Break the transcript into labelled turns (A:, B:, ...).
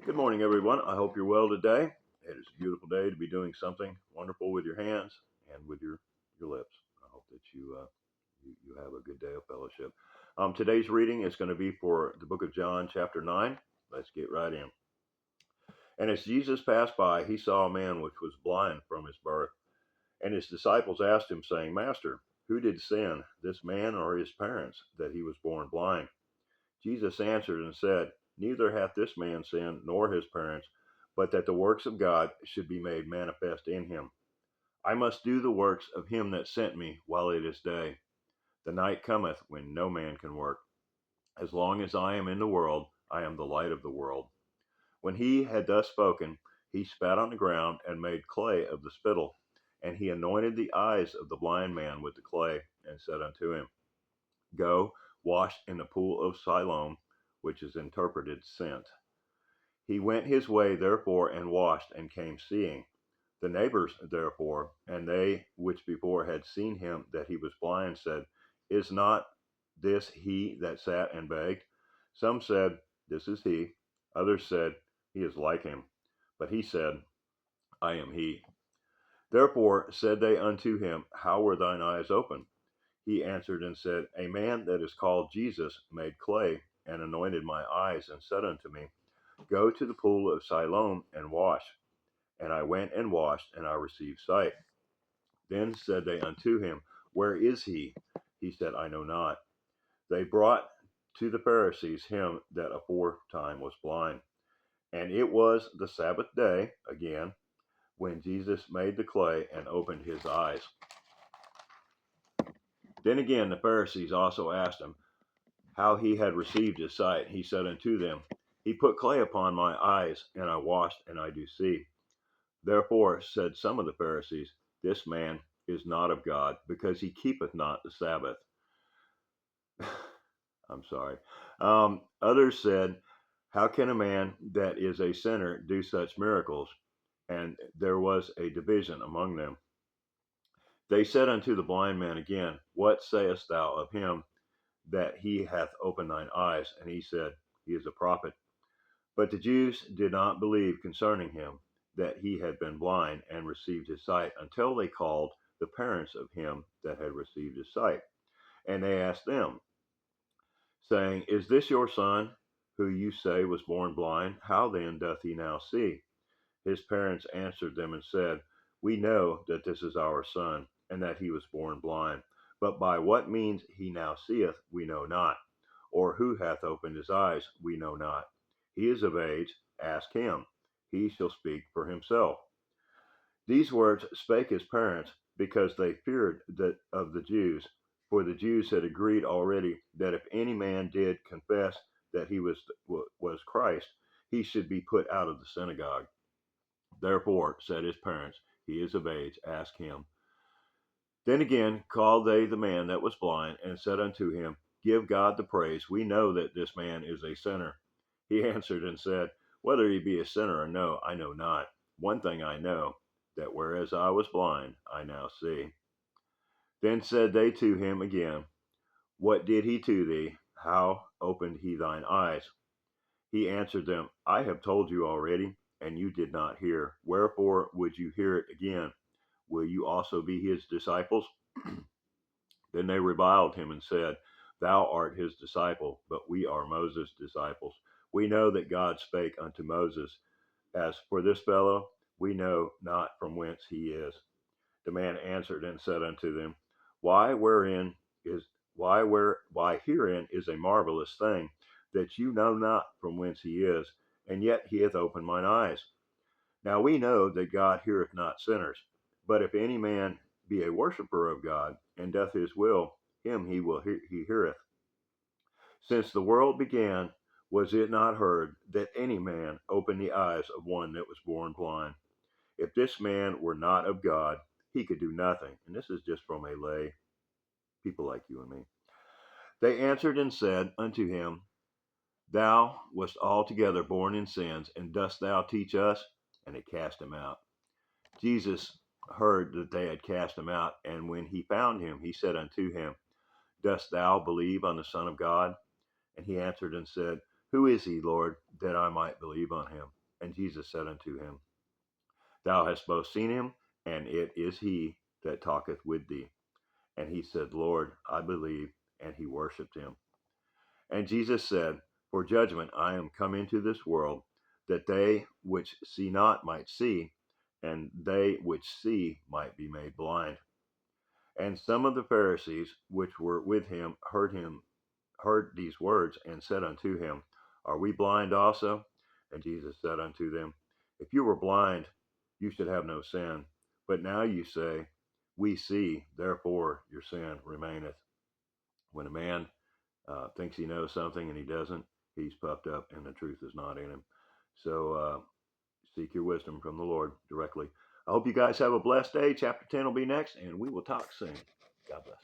A: Good morning, everyone. I hope you're well today. It is a beautiful day to be doing something wonderful with your hands and with your lips. I hope that you have a good day of fellowship. Today's reading is going to be for the book of John, chapter 9. Let's get right in. And as Jesus passed by, he saw a man which was blind from his birth. And his disciples asked him, saying, Master, who did sin, this man or his parents, that he was born blind? Jesus answered and said, Neither hath this man sinned, nor his parents, but that the works of God should be made manifest in him. I must do the works of him that sent me while it is day. The night cometh when no man can work. As long as I am in the world, I am the light of the world. When he had thus spoken, he spat on the ground and made clay of the spittle. And he anointed the eyes of the blind man with the clay, and said unto him, Go, wash in the pool of Siloam, which is interpreted sent. He went his way therefore and washed, and came seeing. The neighbors therefore, and they which before had seen him that he was blind, said, Is not this he that sat and begged? Some said, This is he. Others said, He is like him. But he said, I am he. Therefore said they unto him, How were thine eyes opened? He answered and said, A man that is called Jesus made clay, and anointed my eyes, and said unto me, Go to the pool of Siloam and wash. And I went and washed, and I received sight. Then said they unto him, Where is he? He said, I know not. They brought to the Pharisees him that aforetime was blind. And it was the Sabbath day, again, when Jesus made the clay and opened his eyes. Then again the Pharisees also asked him how he had received his sight. He said unto them, He put clay upon my eyes, and I washed, and I do see. Therefore said some of the Pharisees, This man is not of God, because he keepeth not the Sabbath. I'm sorry. Others said, How can a man that is a sinner do such miracles? And there was a division among them. They said unto the blind man again, What sayest thou of him that he hath opened thine eyes? And he said, He is a prophet. But the Jews did not believe concerning him that he had been blind and received his sight, until they called the parents of him that had received his sight. And they asked them, saying, Is this your son, who you say was born blind? How then doth he now see? His parents answered them and said, We know that this is our son, and that he was born blind. But by what means he now seeth, we know not, or who hath opened his eyes, we know not. He is of age, ask him. He shall speak for himself. These words spake his parents, because they feared that of the Jews. For the Jews had agreed already that if any man did confess that he was Christ, he should be put out of the synagogue. Therefore said his parents, He is of age, ask him. Then again called they the man that was blind, and said unto him, Give God the praise. We know that this man is a sinner. He answered and said, Whether he be a sinner or no, I know not. One thing I know, that whereas I was blind, I now see. Then said they to him again, What did he to thee? How opened he thine eyes? He answered them, I have told you already, and you did not hear. Wherefore would you hear it again? Will you also be his disciples? Then they reviled him and said, Thou art his disciple, but we are Moses' disciples. We know that God spake unto Moses. As for this fellow, we know not from whence he is. The man answered and said unto them, Why herein is a marvelous thing, that you know not from whence he is, and yet he hath opened mine eyes. Now we know that God heareth not sinners, but if any man be a worshipper of God, and doth his will, him he heareth. Since the world began, was it not heard that any man opened the eyes of one that was born blind? If this man were not of God, he could do nothing. And this is just from a lay, people like you and me. They answered and said unto him, Thou wast altogether born in sins, and dost thou teach us? And they cast him out. Jesus heard that they had cast him out, and when he found him, he said unto him, Dost thou believe on the Son of God? And he answered and said, Who is he, Lord, that I might believe on him? And Jesus said unto him, Thou hast both seen him, and it is he that talketh with thee. And he said, Lord, I believe. And he worshipped him. And Jesus said, For judgment I am come into this world, that they which see not might see, and they which see might be made blind. And some of the Pharisees which were with him heard these words, and said unto him, Are we blind also? And Jesus said unto them, If you were blind, you should have no sin. But now you say, We see, therefore your sin remaineth. When a man thinks he knows something and he doesn't, he's puffed up and the truth is not in him. So seek your wisdom from the Lord directly. I hope you guys have a blessed day. Chapter 10 will be next, and we will talk soon. God bless.